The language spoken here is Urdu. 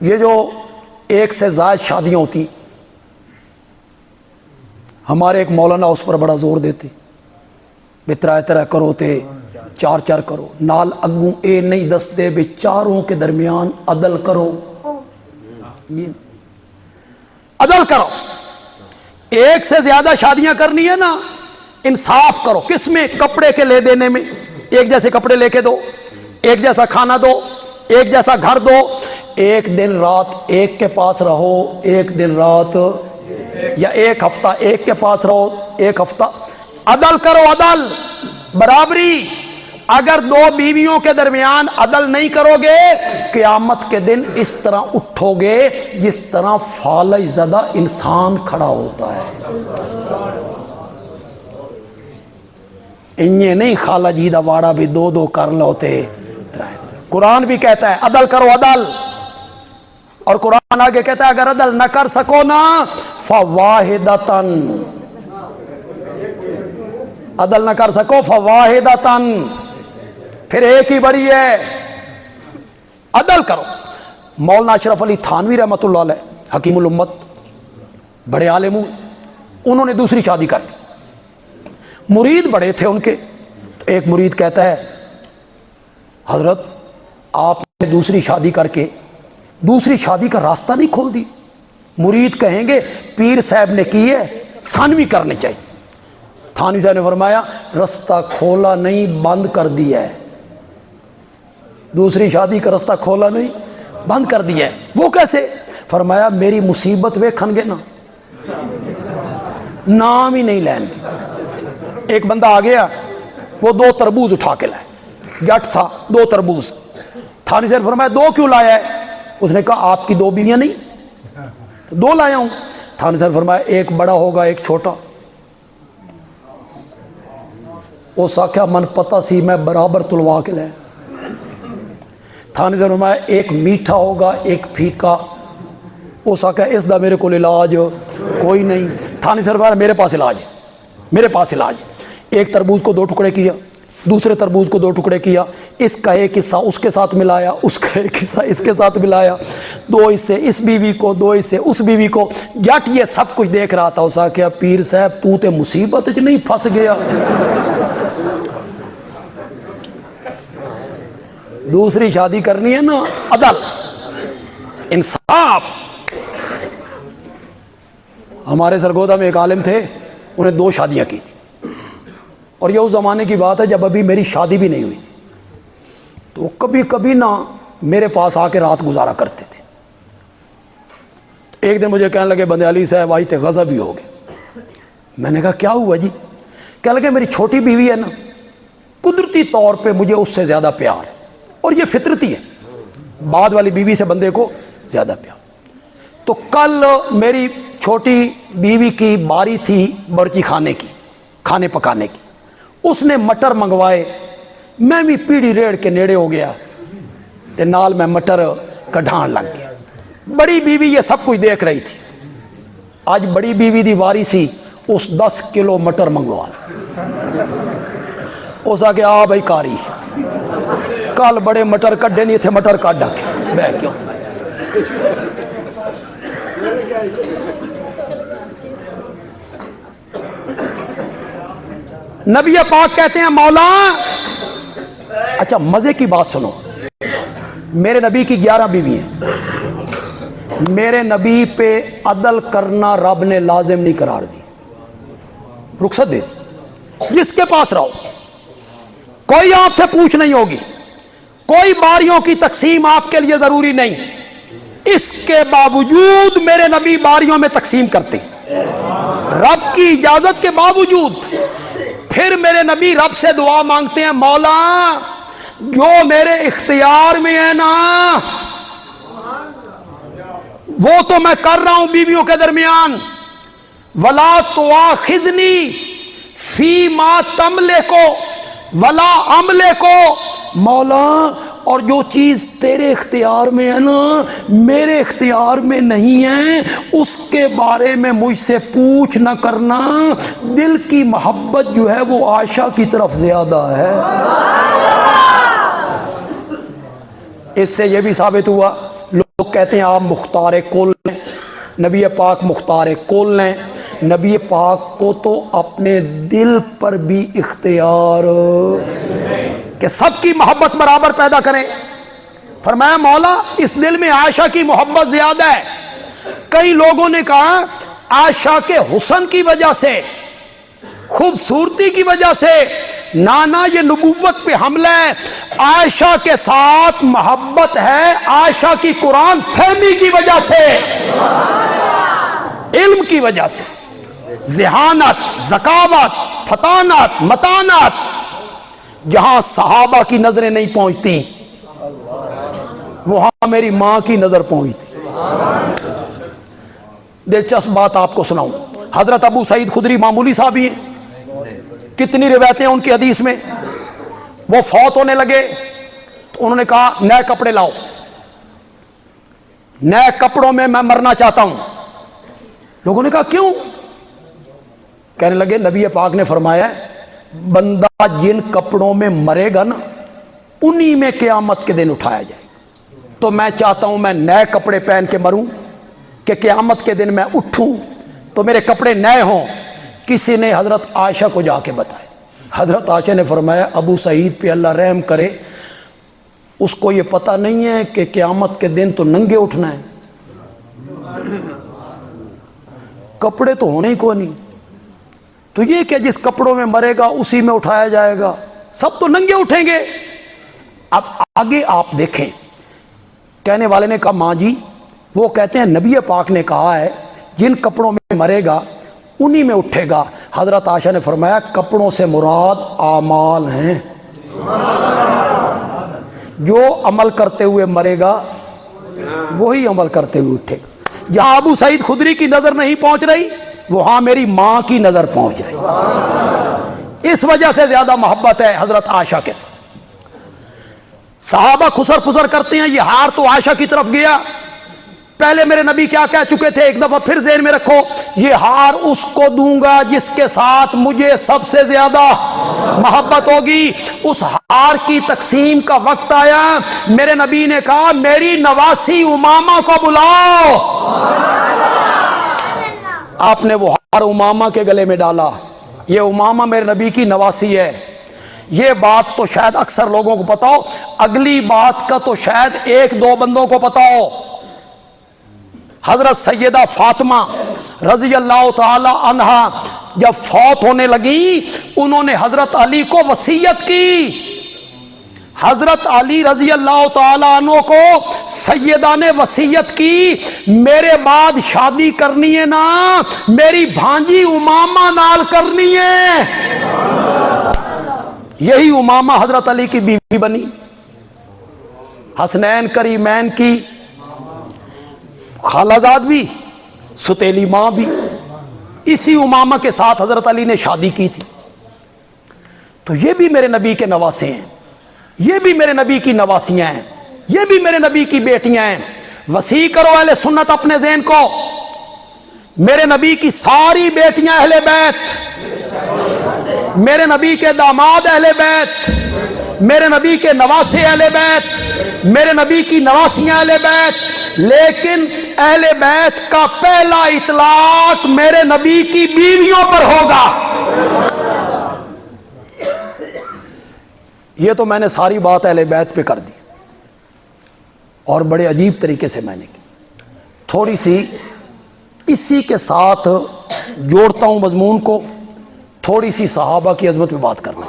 یہ جو ایک سے زائد شادیاں ہوتی، ہمارے ایک مولانا اس پر بڑا زور دیتے، بترائے ترائے کرو تے چار چار کرو، نال اگوں اے نہیں دستے بھی چاروں کے درمیان عدل کرو، عدل کرو۔ ایک سے زیادہ شادیاں کرنی ہے نا، انصاف کرو۔ کس میں؟ کپڑے کے لے دینے میں، ایک جیسے کپڑے لے کے دو، ایک جیسا کھانا دو، ایک جیسا گھر دو۔ ایک دن رات ایک کے پاس رہو، ایک دن رات یا ایک ہفتہ ایک کے پاس رہو، ایک ہفتہ عدل کرو، عدل، برابری۔ اگر دو بیویوں کے درمیان عدل نہیں کرو گے، قیامت کے دن اس طرح اٹھو گے جس طرح فالج زدہ انسان کھڑا ہوتا ہے۔ انہیں نہیں خالہ جی دا واڑا بھی دو دو کر لوتے۔ قرآن بھی کہتا ہے عدل کرو، عدل۔ اور قرآن آگے کہتا ہے اگر عدل نہ کر سکو نا فواحدتن، عدل نہ کر سکو فواحدتن، پھر ایک ہی بڑی ہے، عدل کرو۔ مولانا اشرف علی تھانوی رحمۃ اللہ علیہ، حکیم الامت، بڑے عالم ہوئے، انہوں نے دوسری شادی کر لی۔ مرید بڑے تھے ان کے، ایک مرید کہتا ہے حضرت آپ نے دوسری شادی کر کے دوسری شادی کا راستہ نہیں کھول دی۔ مرید کہیں گے پیر صاحب نے کی ہے، ثانوی کرنی چاہیے۔ تھانوی صاحب نے فرمایا رستہ کھولا نہیں، بند کر دیا ہے۔ دوسری شادی کا رستہ کھولا نہیں، بند کر دیا ہے۔ وہ کیسے؟ فرمایا میری مصیبت ویکھن گے نا، نام ہی نہیں لین گے۔ ایک بندہ آ گیا، وہ 2 تربوز اٹھا کے لائے، جٹ تھا، 2 تربوز۔ تھانوی صاحب نے فرمایا 2 کیوں لایا ہے؟ اس نے کہا آپ کی 2 بیویاں نہیں، 2 لایا ہوں۔ تھانوی صاحب نے فرمایا ایک بڑا ہوگا ایک چھوٹا۔ اس آخیا من پتہ سی میں برابر تلوا کے لائے۔ تھانوی صاحب نے فرمایا ایک میٹھا ہوگا ایک پھیکا۔ اس آخیا اس دا میرے کو علاج کوئی نہیں۔ تھانوی صاحب نے فرمایا میرے پاس علاج ہے، میرے پاس علاج ہے۔ ایک تربوز کو 2 ٹکڑے کیا، دوسرے تربوز کو 2 ٹکڑے کیا، اس کا ایک حصہ اس کے ساتھ ملایا، اس کا ایک حصہ اس کے ساتھ ملایا، 2 حصے اس بیوی کو، 2 حصے اس بیوی کو۔ جٹ یہ سب کچھ دیکھ رہا تھا، اس نے کہا پیر صاحب تو تے مصیبت وچ نہیں پھنس گیا؟ دوسری شادی کرنی ہے نا، عدل، انصاف۔ ہمارے سرگودا میں ایک عالم تھے، انہیں 2 شادیاں کی تھی، اور یہ اس زمانے کی بات ہے جب ابھی میری شادی بھی نہیں ہوئی تھی۔ تو کبھی کبھی نا میرے پاس آ کے رات گزارا کرتے تھے۔ ایک دن مجھے کہنے لگے بندے علی صاحب آج تے غضب ہی ہو گئے۔ میں نے کہا کیا ہوا جی؟ کہنے لگے میری چھوٹی بیوی ہے نا، قدرتی طور پہ مجھے اس سے زیادہ پیار ہے، اور یہ فطرتی ہے، بعد والی بیوی سے بندے کو زیادہ پیار۔ تو کل میری چھوٹی بیوی کی باری تھی برچی خانے کی، کھانے پکانے کی۔ اس نے مٹر منگوائے، میں بھی پیڑی ریڑھ کے نیڑے ہو گیا تے نال میں مٹر کڈھان لگ گیا۔ بڑی بیوی یہ سب کچھ دیکھ رہی تھی۔ آج بڑی بیوی دی واری سی، اس 10 کلو مٹر منگوا اس آ کے آ بھائی کاری کل بڑے مٹر کڈے نہیں تھے، مٹر کڈ کے بہ کیوں۔ نبی پاک کہتے ہیں مولا، اچھا مزے کی بات سنو، میرے نبی کی 11 بیوی ہیں، میرے نبی پہ عدل کرنا رب نے لازم نہیں قرار دی، رخصت دے جس کے پاس رہو، کوئی آپ سے پوچھ نہیں ہوگی، کوئی باریوں کی تقسیم آپ کے لیے ضروری نہیں، اس کے باوجود میرے نبی باریوں میں تقسیم کرتے رب کی اجازت کے باوجود۔ پھر میرے نبی رب سے دعا مانگتے ہیں مولا جو میرے اختیار میں ہے نا وہ تو میں کر رہا ہوں بیویوں کے درمیان، ولا تواخذنی فی ما تملکو ولا املکو، مولا اور جو چیز تیرے اختیار میں ہے نا میرے اختیار میں نہیں ہے اس کے بارے میں مجھ سے پوچھ نہ کرنا، دل کی محبت جو ہے وہ عائشہ کی طرف زیادہ ہے۔ اس سے یہ بھی ثابت ہوا لوگ لوگ کہتے ہیں آپ مختار کل ہیں، نبی پاک مختار کل ہیں، نبی پاک کو تو اپنے دل پر بھی اختیار کہ سب کی محبت برابر پیدا کریں۔ فرمایا مولا اس دل میں عائشہ کی محبت زیادہ ہے۔ کئی لوگوں نے کہا عائشہ کے حسن کی وجہ سے، خوبصورتی کی وجہ سے، نانا یہ نبوت پہ حملہ ہے۔ عائشہ کے ساتھ محبت ہے عائشہ کی قرآن فہمی کی وجہ سے، علم کی وجہ سے، ذہانت، ذکاوت، فطانت، متانت، جہاں صحابہ کی نظریں نہیں پہنچتی وہاں میری ماں کی نظر پہنچتی۔ دلچسپ بات آپ کو سناؤں، حضرت ابو سعید خدری معمولی صحابی ہیں، کتنی روایتیں ان کی حدیث میں۔ وہ فوت ہونے لگے تو انہوں نے کہا نئے کپڑے لاؤ، نئے کپڑوں میں میں مرنا چاہتا ہوں۔ لوگوں نے کہا کیوں؟ کہنے لگے نبی پاک نے فرمایا بندہ جن کپڑوں میں مرے گا نا انہی میں قیامت کے دن اٹھایا جائے، تو میں چاہتا ہوں میں نئے کپڑے پہن کے مروں کہ قیامت کے دن میں اٹھوں تو میرے کپڑے نئے ہوں۔ کسی نے حضرت عائشہ کو جا کے بتایا، حضرت عائشہ نے فرمایا ابو سعید پہ اللہ رحم کرے، اس کو یہ پتہ نہیں ہے کہ قیامت کے دن تو ننگے اٹھنا ہے، کپڑے تو ہونے ہی کو نہیں، تو یہ کہ جس کپڑوں میں مرے گا اسی میں اٹھایا جائے گا، سب تو ننگے اٹھیں گے۔ اب آگے آپ دیکھیں، کہنے والے نے کہا ماں جی وہ کہتے ہیں نبی پاک نے کہا ہے جن کپڑوں میں مرے گا انہی میں اٹھے گا۔ حضرت عائشہ نے فرمایا کپڑوں سے مراد اعمال ہیں، جو عمل کرتے ہوئے مرے گا وہی عمل کرتے ہوئے اٹھے گا۔ جہاں ابو سعید خدری کی نظر نہیں پہنچ رہی وہاں میری ماں کی نظر پہنچ رہی، اس وجہ سے زیادہ محبت ہے حضرت عائشہ کے ساتھ۔ صحابہ خسر فسر کرتے ہیں یہ ہار تو عائشہ کی طرف گیا، پہلے میرے نبی کیا کہہ چکے تھے، ایک دفعہ پھر ذہن میں رکھو، یہ ہار اس کو دوں گا جس کے ساتھ مجھے سب سے زیادہ محبت ہوگی۔ اس ہار کی تقسیم کا وقت آیا، میرے نبی نے کہا میری نواسی امامہ کو بلاؤ۔ آپ نے وہ ہار امامہ کے گلے میں ڈالا، یہ امامہ میرے نبی کی نواسی ہے۔ یہ بات تو شاید اکثر لوگوں کو پتا ہو، اگلی بات کا تو شاید ایک دو بندوں کو پتا ہو۔ حضرت سیدہ فاطمہ رضی اللہ تعالی عنہا جب فوت ہونے لگی انہوں نے حضرت علی کو وصیت کی، حضرت علی رضی اللہ تعالی عنہ کو سیدہ نے وصیت کی میرے بعد شادی کرنی ہے نا میری بھانجی امامہ نال کرنی ہے۔ یہی امامہ حضرت علی کی بیوی بنی، حسنین کریمین کی خالہ زاد بھی، ستیلی ماں بھی، اسی امامہ کے ساتھ حضرت علی نے شادی کی تھی۔ تو یہ بھی میرے نبی کے نواسے ہیں، یہ بھی میرے نبی کی نواسیاں ہیں، یہ بھی میرے نبی کی بیٹیاں ہیں۔ وسیع کرو اہل سنت اپنے ذہن کو، میرے نبی کی ساری بیٹیاں اہل بیت، میرے نبی کے داماد اہل بیت، میرے نبی کے نواسے اہل بیت، میرے نبی کی نواسیاں اہل بیت، لیکن اہل بیت کا پہلا اطلاق میرے نبی کی بیویوں پر ہوگا۔ یہ تو میں نے ساری بات اہل بیت پہ کر دی اور بڑے عجیب طریقے سے میں نے کی۔ تھوڑی سی اسی کے ساتھ جوڑتا ہوں مضمون کو، تھوڑی سی صحابہ کی عظمت پہ بات کرنا۔